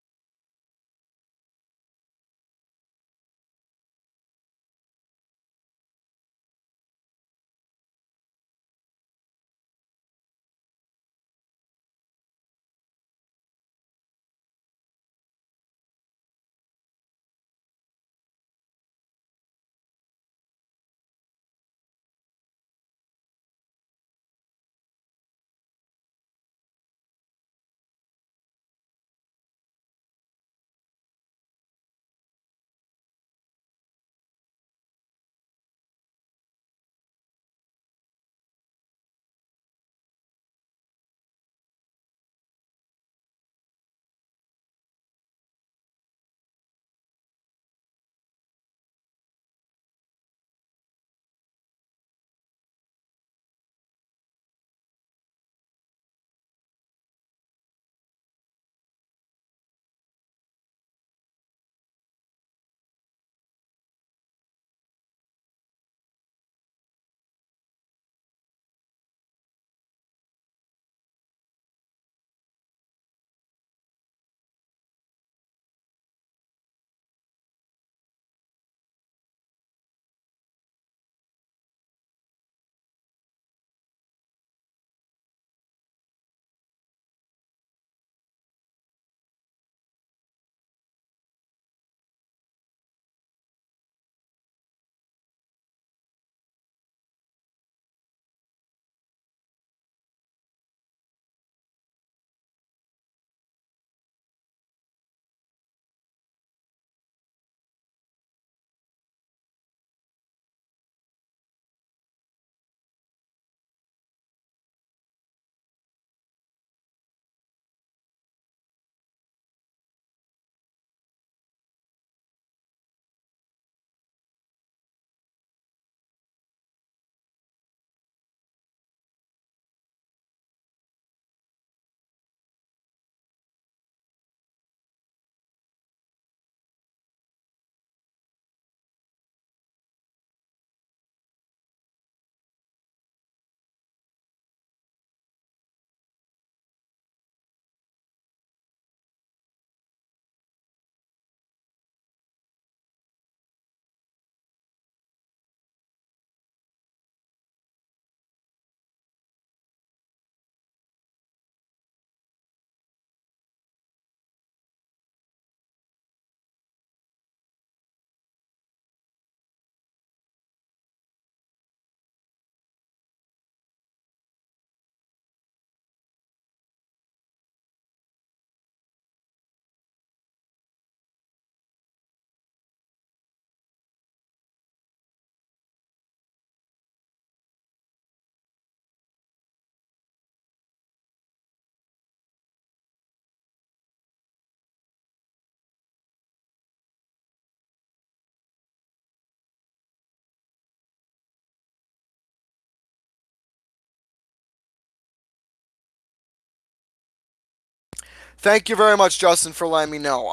Thank you very much, Justin, for letting me know.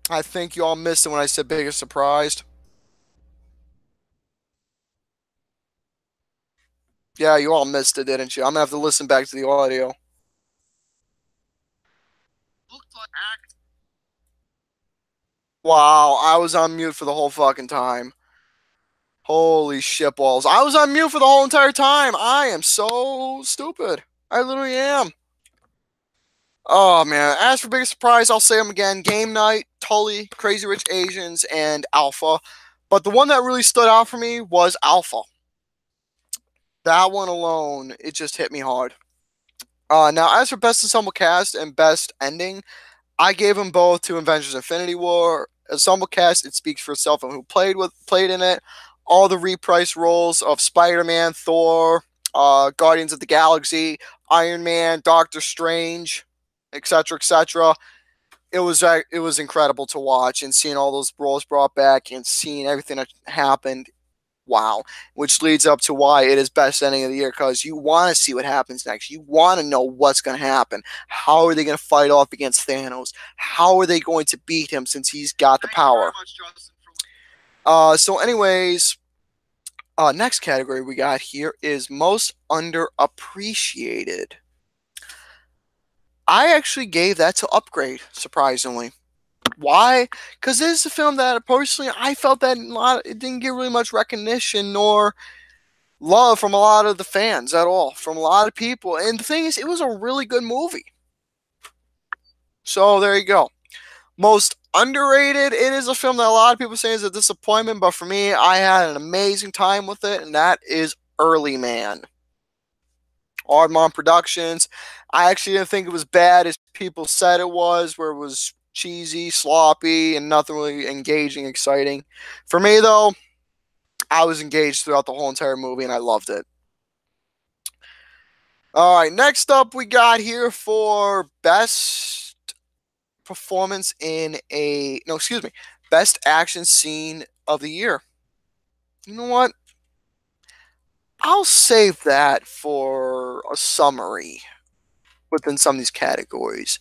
I think you all missed it when I said biggest surprise. Yeah, you all missed it, didn't you? I'm gonna have to listen back to the audio. Wow, I was on mute for the whole fucking time. Holy shitballs. I was on mute for the whole entire time. I am so stupid. I literally am. Oh man. As for biggest surprise, I'll say them again. Game Night, Tully, Crazy Rich Asians, and Alpha. But the one that really stood out for me was Alpha. That one alone, it just hit me hard. Now, as for best ensemble cast and best ending, I gave them both to Avengers: Infinity War. Ensemble cast, it speaks for itself and who played in it. All the reprised roles of Spider-Man, Thor, Guardians of the Galaxy, Iron Man, Doctor Strange, etc., etc. It was incredible to watch and seeing all those roles brought back and seeing everything that happened. Wow, which leads up to why it is best ending of the year because you want to see what happens next. You want to know what's going to happen. How are they going to fight off against Thanos? How are they going to beat him since he's got the power? Anyways, next category we got here is most underappreciated. I actually gave that to Upgrade, surprisingly. Why? Because this is a film that personally I felt that it didn't get really much recognition nor love from a lot of the fans at all, from a lot of people. And the thing is, it was a really good movie. So there you go. Most underrated, it is a film that a lot of people say is a disappointment, but for me, I had an amazing time with it, and that is Early Man. Aardman Productions. I actually didn't think it was bad as people said it was, where it was cheesy, sloppy, and nothing really engaging, exciting. For me, though, I was engaged throughout the whole entire movie, and I loved it. All right, next up we got here for best performance in a no, excuse me, best action scene of the year. You know what? I'll save that for a summary within some of these categories.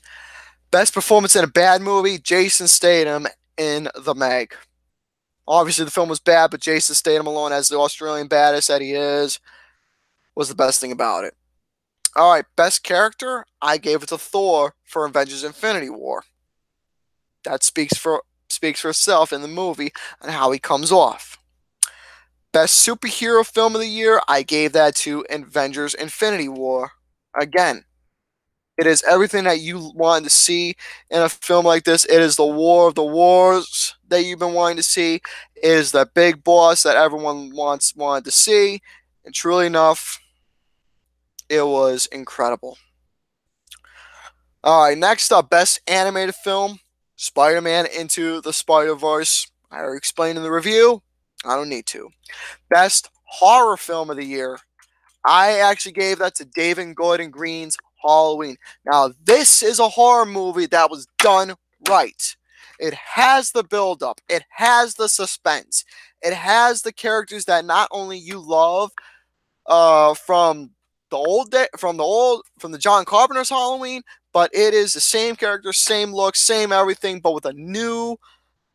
Best performance in a bad movie, Jason Statham in The Meg. Obviously, the film was bad, but Jason Statham alone, as the Australian badass that he is, was the best thing about it. All right, best character, I gave it to Thor for Avengers: Infinity War. That speaks for itself in the movie and how he comes off. Best superhero film of the year, I gave that to Avengers: Infinity War. Again, it is everything that you wanted to see in a film like this. It is the war of the wars that you've been wanting to see. It is the big boss that everyone wanted to see. And truly enough, it was incredible. All right, next up, best animated film, Spider-Man Into the Spider-Verse. I already explained in the review. I don't need to. Best horror film of the year. I actually gave that to David Gordon Green's Halloween. Now, this is a horror movie that was done right. It has the build-up. It has the suspense. It has the characters that not only you love, from the John Carpenter's Halloween, but it is the same character, same look, same everything, but with a new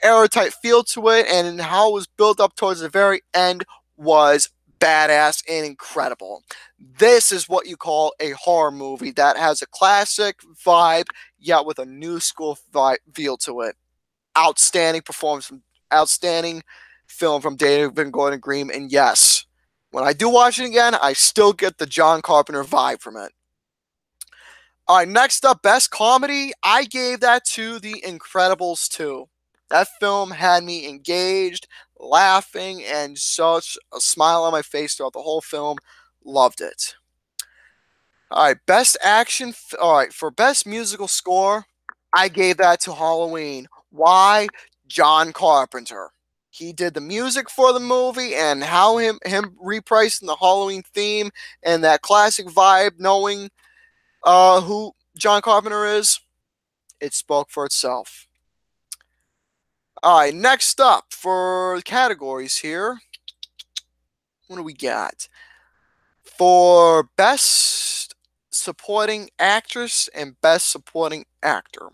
era type feel to it, and how it was built up towards the very end was badass and incredible. This is what you call a horror movie that has a classic vibe, yet with a new school vibe feel to it. Outstanding performance from outstanding film from David Gordon Green, and yes, when I do watch it again, I still get the John Carpenter vibe from it. All right, next up, best comedy. I gave that to The Incredibles 2. That film had me engaged, laughing, and such a smile on my face throughout the whole film. Loved it. All right, best action. All right, for best musical score, I gave that to Halloween. Why? John Carpenter. He did the music for the movie and how him repricing the Halloween theme and that classic vibe, knowing who John Carpenter is, it spoke for itself. All right, next up for categories here, what do we got? For best supporting actress and best supporting actor.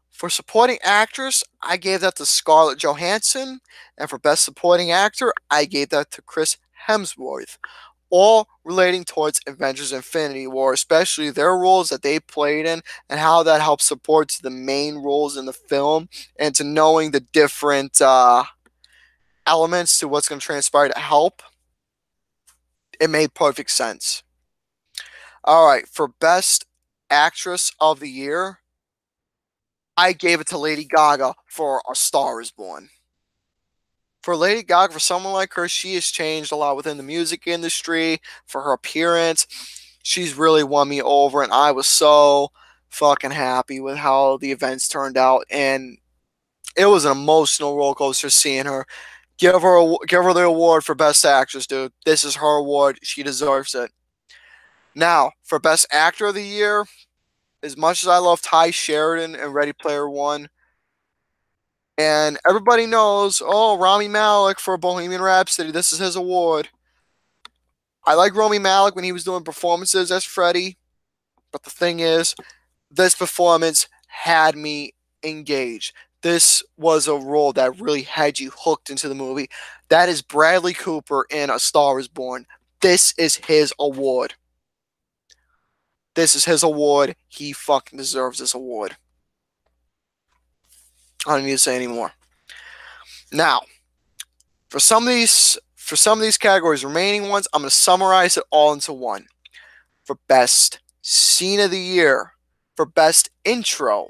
For supporting actress, I gave that to Scarlett Johansson, and for best supporting actor, I gave that to Chris Hemsworth. All relating towards Avengers Infinity War, especially their roles that they played in and how that helps support the main roles in the film, and to knowing the different elements to what's going to transpire to help. It made perfect sense. All right, for best actress of the year, I gave it to Lady Gaga for A Star Is Born. For Lady Gaga, for someone like her, she has changed a lot within the music industry. For her appearance, she's really won me over, and I was so fucking happy with how the events turned out. And it was an emotional roller coaster seeing her. Give her the award for best actress, dude. This is her award. She deserves it. Now, for best actor of the year, as much as I love Ty Sheridan and Ready Player One, and everybody knows, oh, Rami Malek for Bohemian Rhapsody, this is his award. I like Rami Malek when he was doing performances as Freddy, but the thing is, this performance had me engaged. This was a role that really had you hooked into the movie. That is Bradley Cooper in A Star Is Born. This is his award. This is his award. He fucking deserves this award. I don't need to say anymore. Now, for some of these categories, remaining ones, I'm going to summarize it all into one. For best scene of the year, for best intro,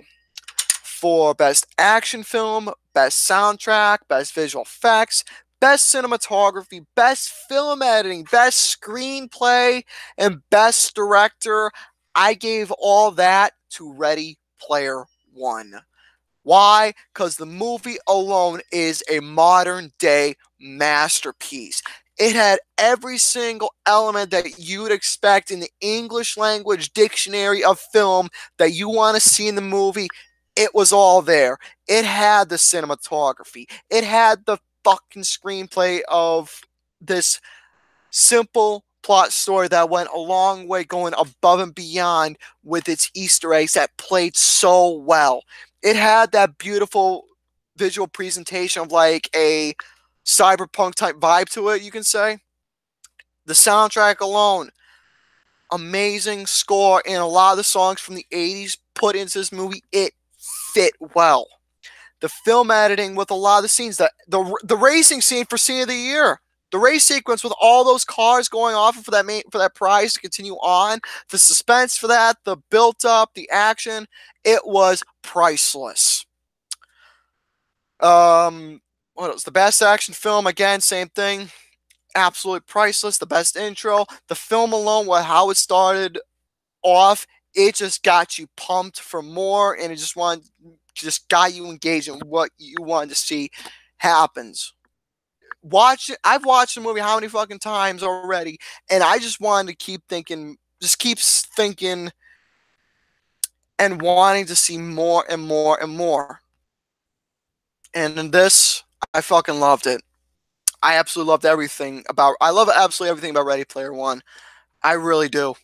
for best action film, best soundtrack, best visual effects, best cinematography, best film editing, best screenplay, and best director, I gave all that to Ready Player One. Why? Because the movie alone is a modern day masterpiece. It had every single element that you would expect in the English language dictionary of film that you want to see in the movie. It was all there. It had the cinematography. It had the fucking screenplay of this simple plot story that went a long way, going above and beyond with its Easter eggs that played so well. It had that beautiful visual presentation of like a cyberpunk type vibe to it, you can say. The soundtrack alone, amazing score, and a lot of the songs from the 80s put into this movie, it fit well. The film editing with a lot of the scenes, the racing scene for scene of the year, the race sequence with all those cars going off for that prize to continue on, the suspense for that, the built up, the action, it was priceless. What else? The best action film, again, same thing, absolutely priceless. The best intro, the film alone, how it started off, it just got you pumped for more, and it just got you engaged in what you wanted to see happens. I've watched the movie how many fucking times already, and I just wanted to keep thinking, and wanting to see more and more and more. And in this, I fucking loved it. I absolutely loved everything about. I love absolutely everything about Ready Player One. I really do.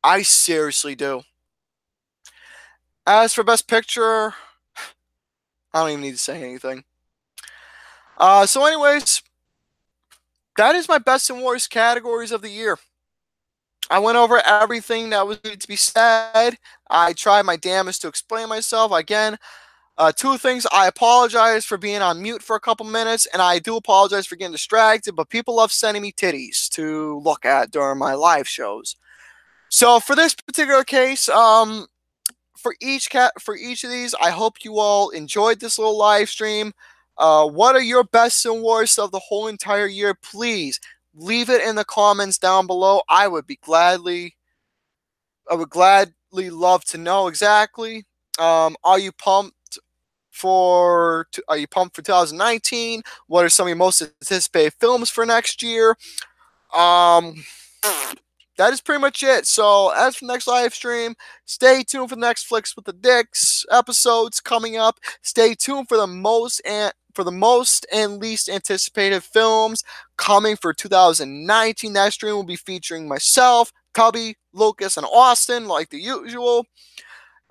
I seriously do. As for Best Picture, I don't even need to say anything. So anyways, that is my best and worst categories of the year. I went over everything that was needed to be said. I tried my damnedest to explain myself. Again, two things. I apologize for being on mute for a couple minutes, and I do apologize for getting distracted, but people love sending me titties to look at during my live shows. So for this particular case, for each of these, I hope you all enjoyed this little live stream. What are your best and worst of the whole entire year? Please leave it in the comments down below. I would gladly love to know exactly. Are you pumped for 2019? What are some of your most anticipated films for next year? That is pretty much it. So as for the next live stream, stay tuned for the next Flicks with the Dicks episodes coming up. Stay tuned for the most and least anticipated films coming for 2019. That stream will be featuring myself, Cubby, Lucas, and Austin, like the usual.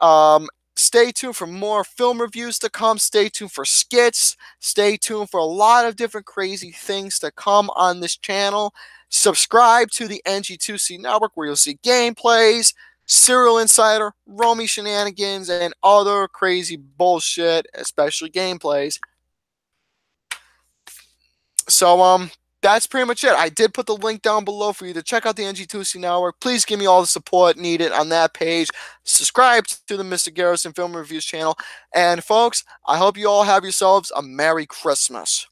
Um, Stay tuned for more film reviews to come. Stay tuned for skits. Stay tuned for a lot of different crazy things to come on this channel. Subscribe to the NG2C Network where you'll see gameplays, Serial Insider, Romy shenanigans, and other crazy bullshit, especially gameplays. So that's pretty much it. I did put the link down below for you to check out the NG2C Network. Please give me all the support needed on that page. Subscribe to the Mr. Garrison Film Reviews channel. And folks, I hope you all have yourselves a Merry Christmas.